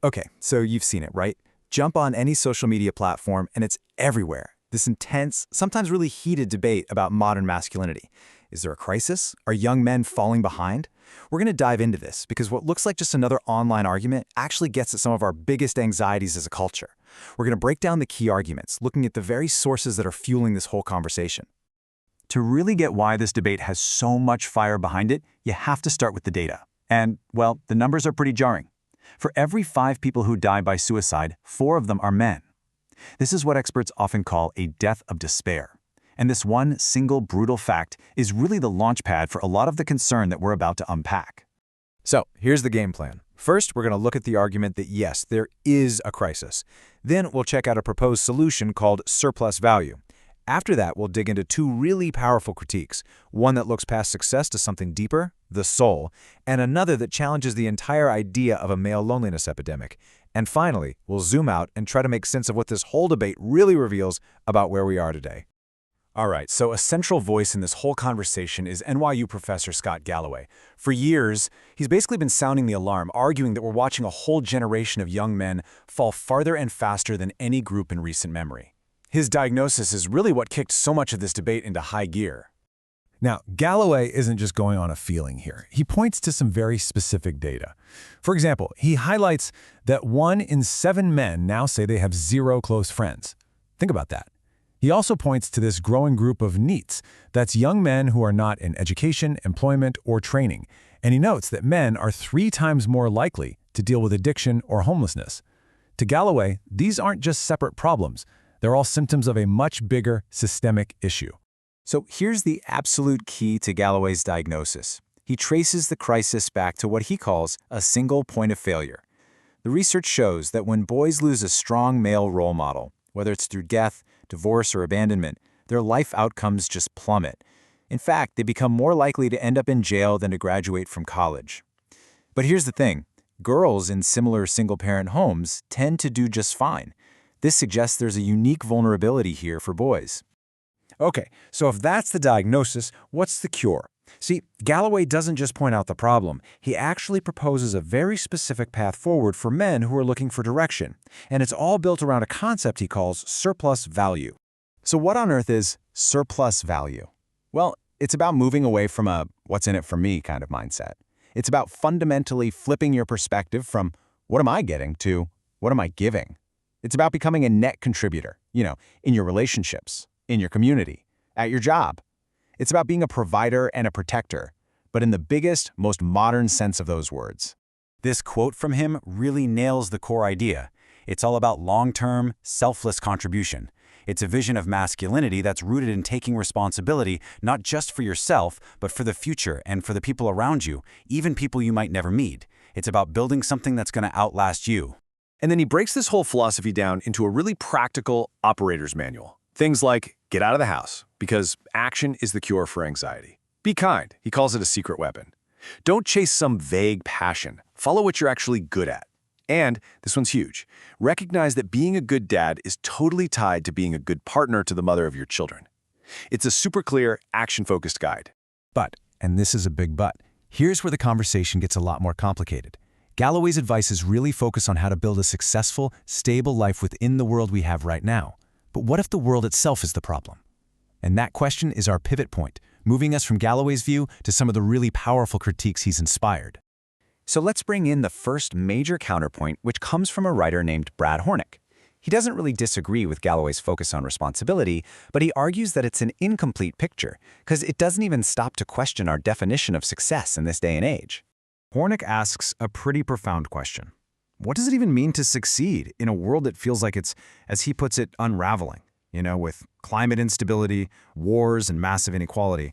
Okay, so you've seen it, right? Jump on any social media platform and it's everywhere. This intense, sometimes really heated debate about modern masculinity. Is there a crisis? Are young men falling behind? We're going to dive into this because what looks like just another online argument actually gets at some of our biggest anxieties as a culture. We're going to break down the key arguments, looking at the very sources that are fueling this whole conversation. To really get why this debate has so much fire behind it, you have to start with the data. And, well, the numbers are pretty jarring. For every 5 people who die by suicide, 4 of them are men. This is what experts often call a death of despair. And this one single brutal fact is really the launchpad for a lot of the concern that we're about to unpack. So, here's the game plan. First, we're going to look at the argument that yes, there is a crisis. Then we'll check out a proposed solution called surplus value. After that, we'll dig into 2 really powerful critiques, one that looks past success to something deeper, the soul, and another that challenges the entire idea of a male loneliness epidemic. And finally, we'll zoom out and try to make sense of what this whole debate really reveals about where we are today. All right, so a central voice in this whole conversation is NYU professor Scott Galloway. For years, he's basically been sounding the alarm, arguing that we're watching a whole generation of young men fall farther and faster than any group in recent memory. His diagnosis is really what kicked so much of this debate into high gear. Now, Galloway isn't just going on a feeling here. He points to some very specific data. For example, he highlights that 1 in 7 men now say they have 0 close friends. Think about that. He also points to this growing group of NEETs, that's young men who are not in education, employment, or training. And he notes that men are 3 times more likely to deal with addiction or homelessness. To Galloway, these aren't just separate problems. They're all symptoms of a much bigger systemic issue. So here's the absolute key to Galloway's diagnosis. He traces the crisis back to what he calls a single point of failure. The research shows that when boys lose a strong male role model, whether it's through death, divorce, or abandonment, their life outcomes just plummet. In fact, they become more likely to end up in jail than to graduate from college. But here's the thing. Girls in similar single-parent homes tend to do just fine. This suggests there's a unique vulnerability here for boys. Okay, so if that's the diagnosis, what's the cure? See, Galloway doesn't just point out the problem. He actually proposes a very specific path forward for men who are looking for direction. And it's all built around a concept he calls surplus value. So what on earth is surplus value? Well, it's about moving away from a what's in it for me kind of mindset. It's about fundamentally flipping your perspective from what am I getting to what am I giving? It's about becoming a net contributor, in your relationships, in your community, at your job. It's about being a provider and a protector, but in the biggest, most modern sense of those words. This quote from him really nails the core idea. It's all about long-term, selfless contribution. It's a vision of masculinity that's rooted in taking responsibility not just for yourself, but for the future and for the people around you, even people you might never meet. It's about building something that's going to outlast you. And then he breaks this whole philosophy down into a really practical operator's manual. Things like get out of the house, because action is the cure for anxiety. Be kind. He calls it a secret weapon. Don't chase some vague passion. Follow what you're actually good at. And, this one's huge, recognize that being a good dad is totally tied to being a good partner to the mother of your children. It's a super clear, action-focused guide. But, and this is a big but, here's where the conversation gets a lot more complicated. Galloway's advice is really focused on how to build a successful, stable life within the world we have right now. But what if the world itself is the problem? And that question is our pivot point, moving us from Galloway's view to some of the really powerful critiques he's inspired. So let's bring in the first major counterpoint, which comes from a writer named Brad Hornick. He doesn't really disagree with Galloway's focus on responsibility, but he argues that it's an incomplete picture, because it doesn't even stop to question our definition of success in this day and age. Hornick asks a pretty profound question. What does it even mean to succeed in a world that feels like it's, as he puts it, unraveling? With climate instability, wars, and massive inequality.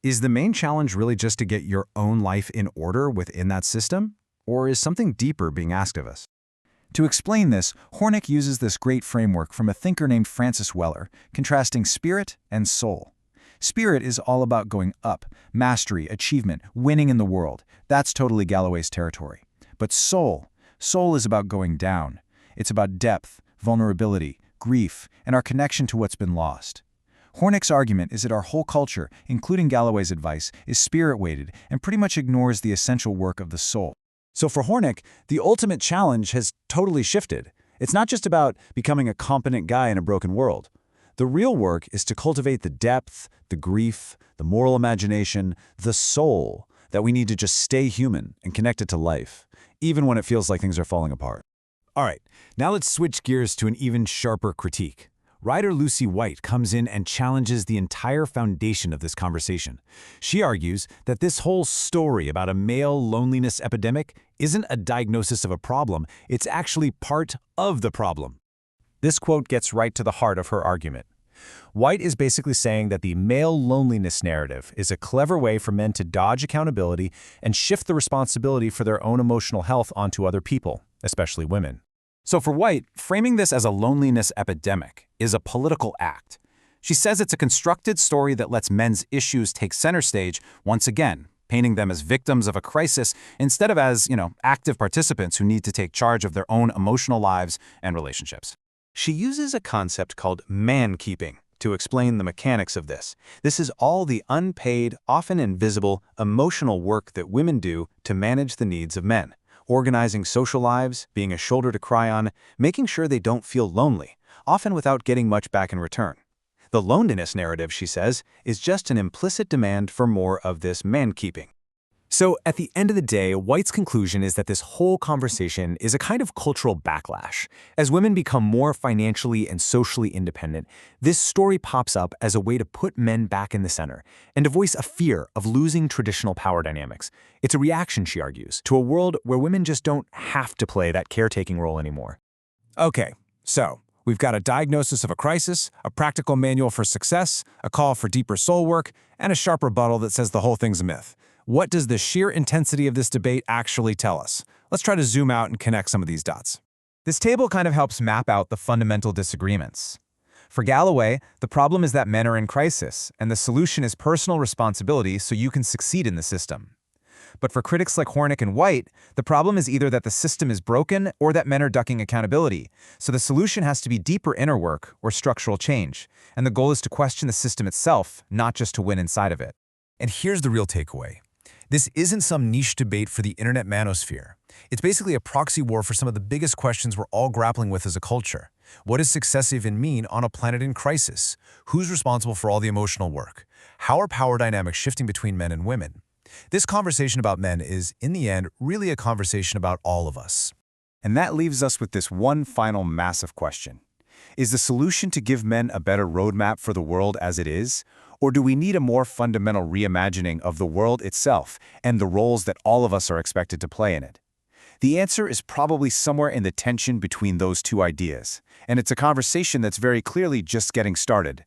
Is the main challenge really just to get your own life in order within that system? Or is something deeper being asked of us? To explain this, Hornick uses this great framework from a thinker named Francis Weller, contrasting spirit and soul. Spirit is all about going up, mastery, achievement, winning in the world. That's totally Galloway's territory. But soul is about going down. It's about depth, vulnerability, grief, and our connection to what's been lost. Hornick's argument is that our whole culture, including Galloway's advice, is spirit-weighted and pretty much ignores the essential work of the soul. So for Hornick, the ultimate challenge has totally shifted. It's not just about becoming a competent guy in a broken world. The real work is to cultivate the depth, the grief, the moral imagination, the soul that we need to just stay human and connected to life, even when it feels like things are falling apart. All right, now let's switch gears to an even sharper critique. Writer Lucy White comes in and challenges the entire foundation of this conversation. She argues that this whole story about a male loneliness epidemic isn't a diagnosis of a problem, it's actually part of the problem. This quote gets right to the heart of her argument. White is basically saying that the male loneliness narrative is a clever way for men to dodge accountability and shift the responsibility for their own emotional health onto other people, especially women. So for White, framing this as a loneliness epidemic is a political act. She says it's a constructed story that lets men's issues take center stage once again, painting them as victims of a crisis instead of as, active participants who need to take charge of their own emotional lives and relationships. She uses a concept called man-keeping to explain the mechanics of this. This is all the unpaid, often invisible, emotional work that women do to manage the needs of men. Organizing social lives, being a shoulder to cry on, making sure they don't feel lonely, often without getting much back in return. The loneliness narrative, she says, is just an implicit demand for more of this man-keeping. So at the end of the day, White's conclusion is that this whole conversation is a kind of cultural backlash. As women become more financially and socially independent, this story pops up as a way to put men back in the center and to voice a fear of losing traditional power dynamics. It's a reaction, she argues, to a world where women just don't have to play that caretaking role anymore. Okay, so we've got a diagnosis of a crisis, a practical manual for success, a call for deeper soul work, and a sharp rebuttal that says the whole thing's a myth. What does the sheer intensity of this debate actually tell us? Let's try to zoom out and connect some of these dots. This table kind of helps map out the fundamental disagreements. For Galloway, the problem is that men are in crisis, and the solution is personal responsibility so you can succeed in the system. But for critics like Hornick and White, the problem is either that the system is broken or that men are ducking accountability. So the solution has to be deeper inner work or structural change, and the goal is to question the system itself, not just to win inside of it. And here's the real takeaway. This isn't some niche debate for the internet manosphere. It's basically a proxy war for some of the biggest questions we're all grappling with as a culture. What does success even mean on a planet in crisis? Who's responsible for all the emotional work? How are power dynamics shifting between men and women? This conversation about men is, in the end, really a conversation about all of us. And that leaves us with this one final massive question. Is the solution to give men a better roadmap for the world as it is? Or do we need a more fundamental reimagining of the world itself and the roles that all of us are expected to play in it? The answer is probably somewhere in the tension between those two ideas, and it's a conversation that's very clearly just getting started.